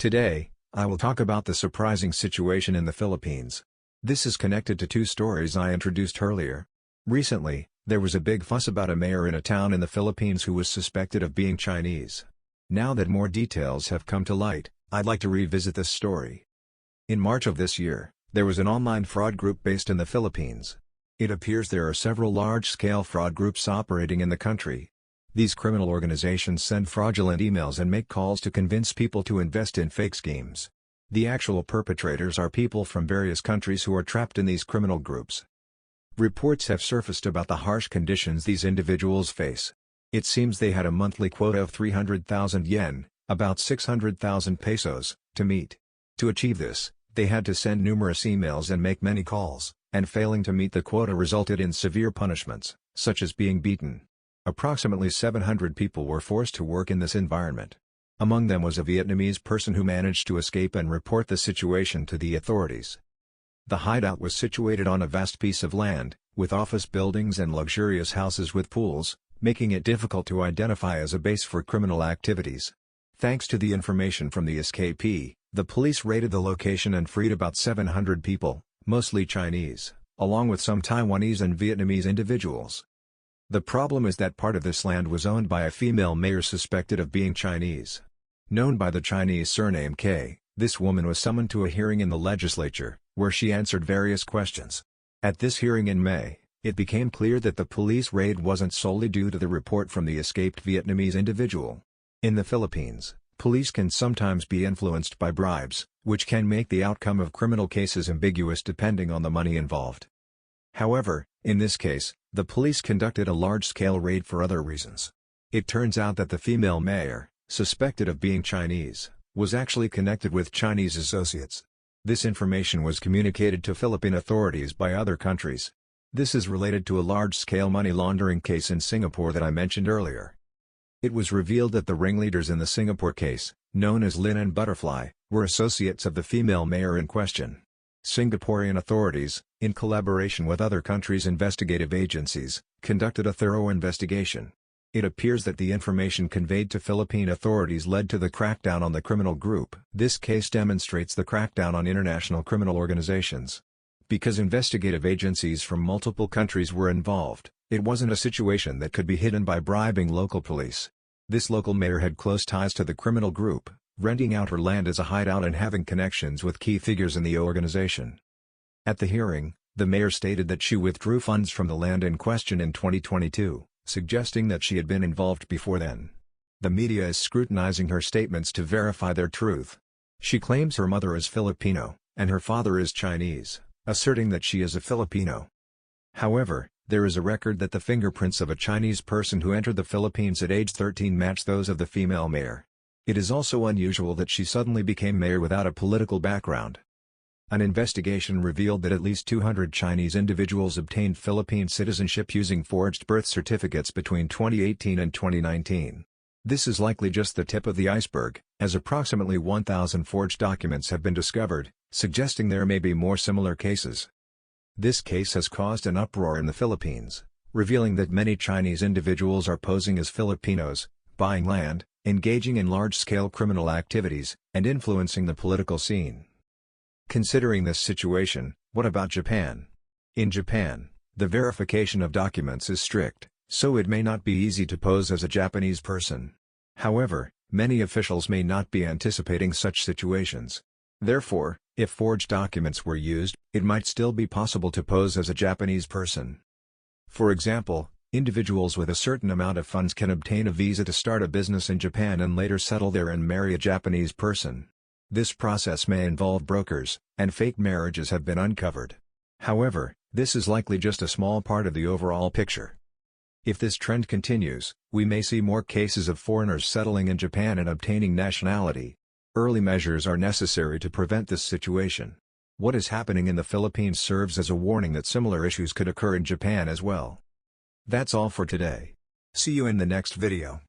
Today, I will talk about the surprising situation in the Philippines. This is connected to two stories I introduced earlier. Recently, there was a big fuss about a mayor in a town in the Philippines who was suspected of being Chinese. Now that more details have come to light, I'd like to revisit this story. In March of this year, there was an online fraud group based in the Philippines. It appears there are several large-scale fraud groups operating in the country. These criminal organizations send fraudulent emails and make calls to convince people to invest in fake schemes. The actual perpetrators are people from various countries who are trapped in these criminal groups. Reports have surfaced about the harsh conditions these individuals face. It seems they had a monthly quota of 300,000 yen, about 600,000 pesos, to meet. To achieve this, they had to send numerous emails and make many calls, and failing to meet the quota resulted in severe punishments, such as being beaten. Approximately 700 people were forced to work in this environment. Among them was a Vietnamese person who managed to escape and report the situation to the authorities. The hideout was situated on a vast piece of land, with office buildings and luxurious houses with pools, making it difficult to identify as a base for criminal activities. Thanks to the information from the escapee, the police raided the location and freed about 700 people, mostly Chinese, along with some Taiwanese and Vietnamese individuals. The problem is that part of this land was owned by a female mayor suspected of being Chinese. Known by the Chinese surname K, this woman was summoned to a hearing in the legislature, where she answered various questions. At this hearing in May, it became clear that the police raid wasn't solely due to the report from the escaped Vietnamese individual. In the Philippines, police can sometimes be influenced by bribes, which can make the outcome of criminal cases ambiguous depending on the money involved. However, in this case, the police conducted a large-scale raid for other reasons. It turns out that the female mayor, suspected of being Chinese, was actually connected with Chinese associates. This information was communicated to Philippine authorities by other countries. This is related to a large-scale money laundering case in Singapore that I mentioned earlier. It was revealed that the ringleaders in the Singapore case, known as Lin and Butterfly, were associates of the female mayor in question. Singaporean authorities, in collaboration with other countries' investigative agencies, conducted a thorough investigation. It appears that the information conveyed to Philippine authorities led to the crackdown on the criminal group. This case demonstrates the crackdown on international criminal organizations. Because investigative agencies from multiple countries were involved, it wasn't a situation that could be hidden by bribing local police. This local mayor had close ties to the criminal group, renting out her land as a hideout and having connections with key figures in the organization. At the hearing, the mayor stated that she withdrew funds from the land in question in 2022, suggesting that she had been involved before then. The media is scrutinizing her statements to verify their truth. She claims her mother is Filipino, and her father is Chinese, asserting that she is a Filipino. However, there is a record that the fingerprints of a Chinese person who entered the Philippines at age 13 match those of the female mayor. It is also unusual that she suddenly became mayor without a political background. An investigation revealed that at least 200 Chinese individuals obtained Philippine citizenship using forged birth certificates between 2018 and 2019. This is likely just the tip of the iceberg, as approximately 1,000 forged documents have been discovered, suggesting there may be more similar cases. This case has caused an uproar in the Philippines, revealing that many Chinese individuals are posing as Filipinos, buying land, engaging in large-scale criminal activities, and influencing the political scene. Considering this situation, what about Japan? In Japan, the verification of documents is strict, so it may not be easy to pose as a Japanese person. However, many officials may not be anticipating such situations. Therefore, if forged documents were used, it might still be possible to pose as a Japanese person. For example, individuals with a certain amount of funds can obtain a visa to start a business in Japan and later settle there and marry a Japanese person. This process may involve brokers, and fake marriages have been uncovered. However, this is likely just a small part of the overall picture. If this trend continues, we may see more cases of foreigners settling in Japan and obtaining nationality. Early measures are necessary to prevent this situation. What is happening in the Philippines serves as a warning that similar issues could occur in Japan as well. That's all for today. See you in the next video.